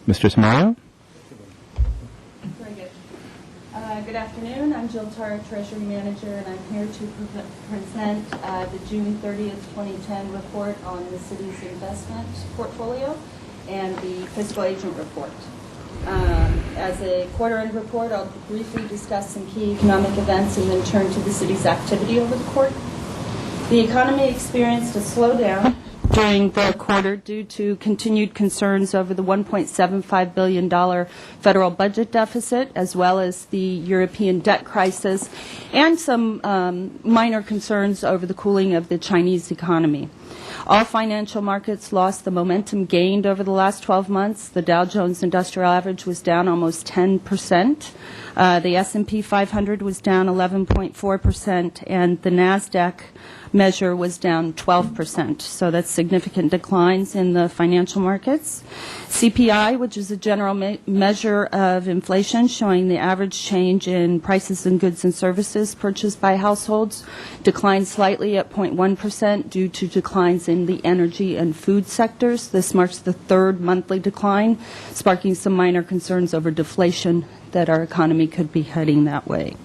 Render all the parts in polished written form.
Mr. Samayo? Very good. Good afternoon. I'm Jill Tarr, Treasury Manager, and I'm here to present the June 30th, 2010 report on the city's investment portfolio and the fiscal agent report. As a quarter-end report, I'll briefly discuss some key economic events and then turn to the city's activity over the quarter. The economy experienced a slowdown during the quarter due to continued concerns over the $1.75 billion federal budget deficit, as well as the European debt crisis, and some minor concerns over the cooling of the Chinese economy. All financial markets lost the momentum gained over the last 12 months. The Dow Jones Industrial Average was down almost 10%. The S&P 500 was down 11.4%, and the NASDAQ measure was down 12%. So that's significant declines in the financial markets. CPI, which is a general measure of inflation showing the average change in prices in goods and services purchased by households, declined slightly at 0.1% due to declines in the energy and food sectors. This marks the third monthly decline, sparking some minor concerns over deflation that our economy could be heading that way.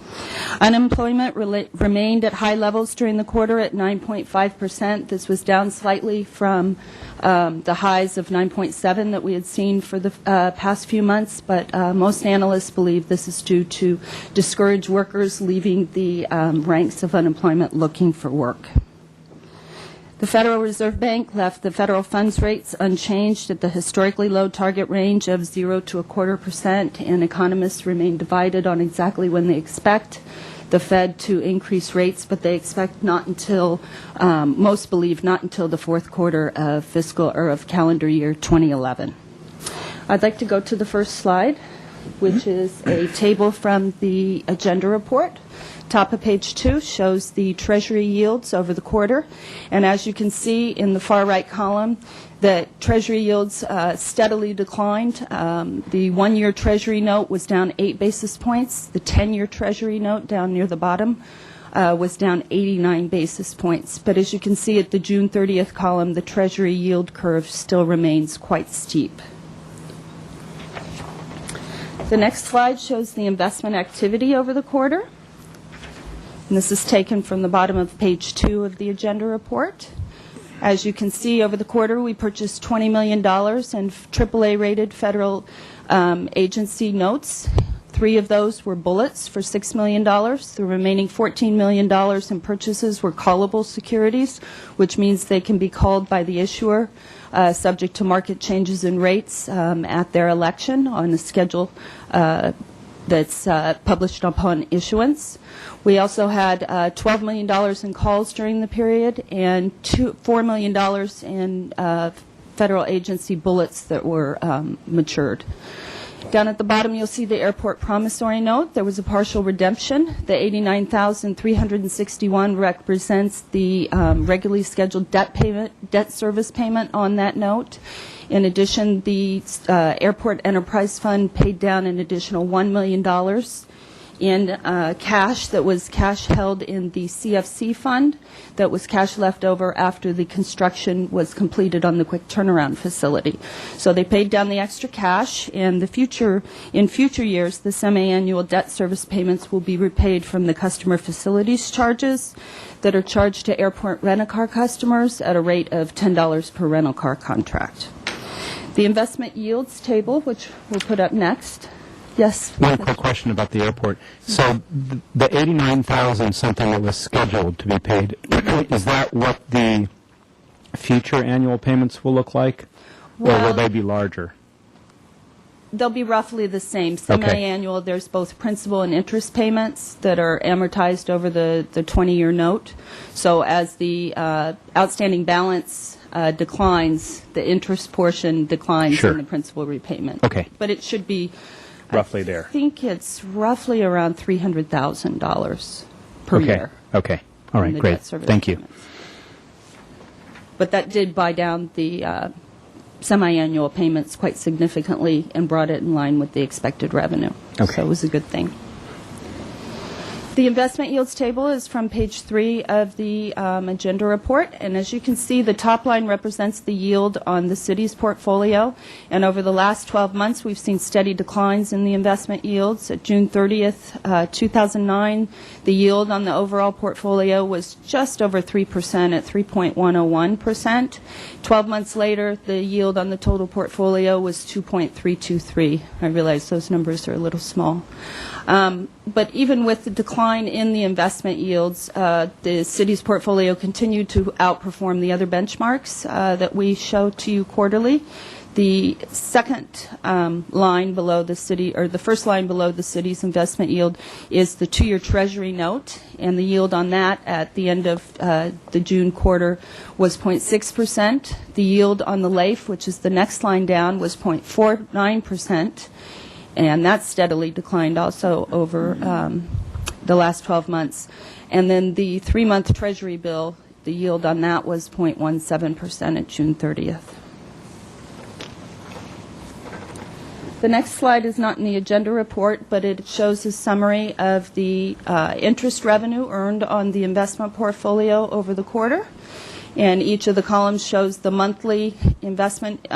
Unemployment remained at high levels during the quarter at 9.5%. This was down slightly from the highs of 9.7 that we had seen for the past few months, but most analysts believe this is due to discouraged workers leaving the ranks of unemployment looking for work. The Federal Reserve Bank left the federal funds rates unchanged at the historically low target range of 0 to 0.25%, and economists remain divided on exactly when they expect the Fed to increase rates, but they expect not until, most believe not until the fourth quarter of of calendar year 2011. I'd like to go to the first slide, which is a table from the agenda report. Top of page 2 shows the Treasury yields over the quarter, and as you can see in the far right column, the Treasury yields steadily declined. The 1-year Treasury note was down 8 basis points. The 10-year Treasury note down near the bottom was down 89 basis points. But as you can see at the June 30th column, the Treasury yield curve still remains quite steep. The next slide shows the investment activity over the quarter. And this is taken from the bottom of page 2 of the agenda report. As you can see, over the quarter, we purchased $20 million in AAA-rated federal agency notes. 3 of those were bullets for $6 million. The remaining $14 million in purchases were callable securities, which means they can be called by the issuer, subject to market changes in rates at their election on a schedule that's published upon issuance. We also had $12 million in calls during the period and $4 million in federal agency bullets that were matured. Down at the bottom, you'll see the airport promissory note. There was a partial redemption. The $89,361 represents the regularly scheduled debt service payment on that note. In addition, the Airport Enterprise Fund paid down an additional $1 million in cash that was cash held in the CFC fund that was cash left over after the construction was completed on the quick turnaround facility. So they paid down the extra cash, and in future years, the semi-annual debt service payments will be repaid from the customer facilities charges that are charged to airport rent-a-car customers at a rate of $10 per rental car contract. The investment yields table, which we'll put up next. Yes. One quick question about the airport. So the $89,000 something that was scheduled to be paid, is that what the future annual payments will look like, or will they be larger? They'll be roughly the same. Semi-annual, there's both principal and interest payments that are amortized over the 20-year note. So as the outstanding balance declines, the interest portion declines in the principal repayment. Okay. But it should be roughly there. I think it's roughly around $300,000 per year. Okay. All right, great. Thank you. But that did buy down the semi-annual payments quite significantly and brought it in line with the expected revenue. Okay. So it was a good thing. The investment yields table is from page 3 of the agenda report, and as you can see, the top line represents the yield on the city's portfolio, and over the last 12 months, we've seen steady declines in the investment yields. At June 30th, 2009, the yield on the overall portfolio was just over 3% at 3.101%. 12 months later, the yield on the total portfolio was 2.323. I realize those numbers are a little small. But even with the decline in the investment yields, the city's portfolio continued to outperform the other benchmarks that we show to you quarterly. The second line below the city, or the first line below the city's investment yield, is the 2-year Treasury note, and the yield on that at the end of the June quarter was 0.6%. The yield on the LAIF, which is the next line down, was 0.49%. And that steadily declined also over the last 12 months. And then the 3-month Treasury bill, the yield on that was 0.17% at June 30th. The next slide is not in the agenda report, but it shows a summary of the interest revenue earned on the investment portfolio over the quarter. And each of the columns shows the monthly investment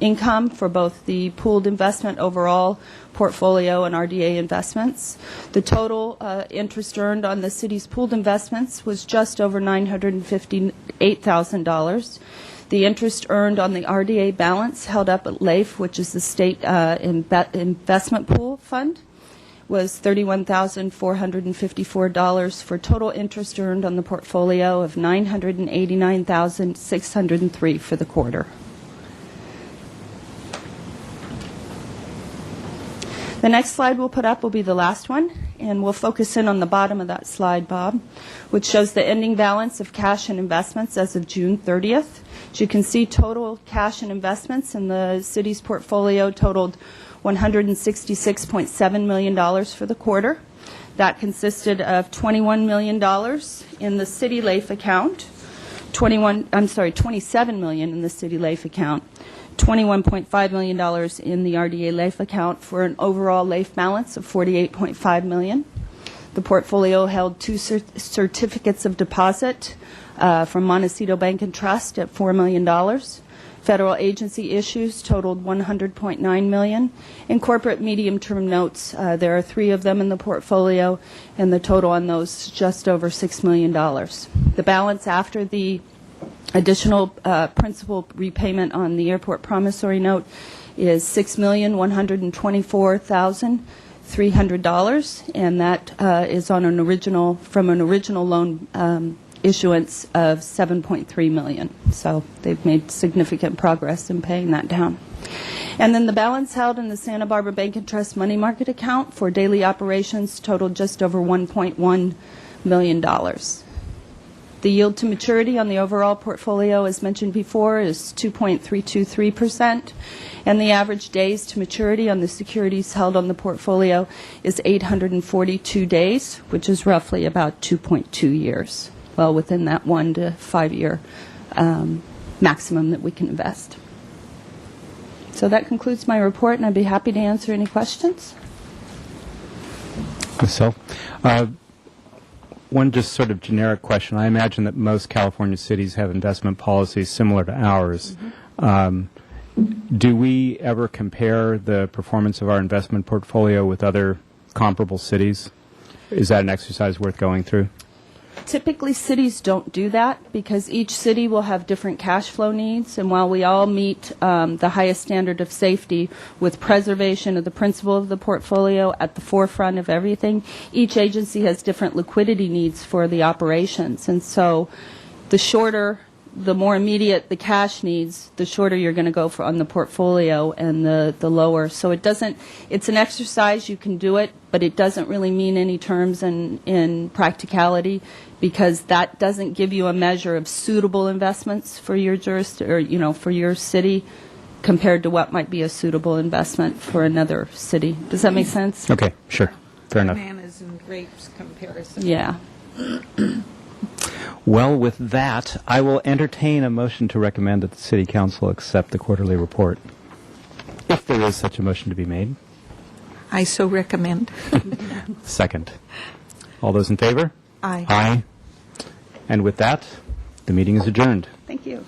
income for both the pooled investment overall portfolio and RDA investments. The total interest earned on the city's pooled investments was just over $958,000. The interest earned on the RDA balance held up at LAIF, which is the state investment pool fund, was $31,454 for total interest earned on the portfolio of $989,603 for the quarter. The next slide we'll put up will be the last one, and we'll focus in on the bottom of that slide, Bob, which shows the ending balance of cash and investments as of June 30th. As you can see, total cash and investments in the city's portfolio totaled $166.7 million for the quarter. That consisted of $21 million in the city LAIF account, $27 million in the city LAIF account, $21.5 million in the RDA LAIF account for an overall LAIF balance of $48.5 million. The portfolio held 2 certificates of deposit from Montecito Bank and Trust at $4 million. Federal agency issues totaled $100.9 million. And corporate medium-term notes, there are 3 of them in the portfolio, and the total on those just over $6 million. The balance after the additional principal repayment on the airport promissory note is $6,124,300, and that is on an original loan issuance of $7.3 million. So they've made significant progress in paying that down. And then the balance held in the Santa Barbara Bank and Trust money market account for daily operations totaled just over $1.1 million. The yield to maturity on the overall portfolio, as mentioned before, is 2.323%, and the average days to maturity on the securities held on the portfolio is 842 days, which is roughly about 2.2 years, well within that 1 to 5 year maximum that we can invest. So that concludes my report, and I'd be happy to answer any questions. So, one just sort of generic question. I imagine that most California cities have investment policies similar to ours. Do we ever compare the performance of our investment portfolio with other comparable cities? Is that an exercise worth going through? Typically, cities don't do that because each city will have different cash flow needs, and while we all meet the highest standard of safety with preservation of the principal of the portfolio at the forefront of everything, each agency has different liquidity needs for the operations. And so the more immediate the cash needs, the shorter you're going to go for on the portfolio, and the lower. So it's an exercise, you can do it, but it doesn't really mean any terms in practicality, because that doesn't give you a measure of suitable investments for your for your city compared to what might be a suitable investment for another city. Does that make sense? Okay, sure. Fair enough. Bananas and grapes comparison. Yeah. Well, with that, I will entertain a motion to recommend that the City Council accept the quarterly report, if there is such a motion to be made. I so recommend. Second. All those in favor? Aye. Aye. And with that, the meeting is adjourned. Thank you.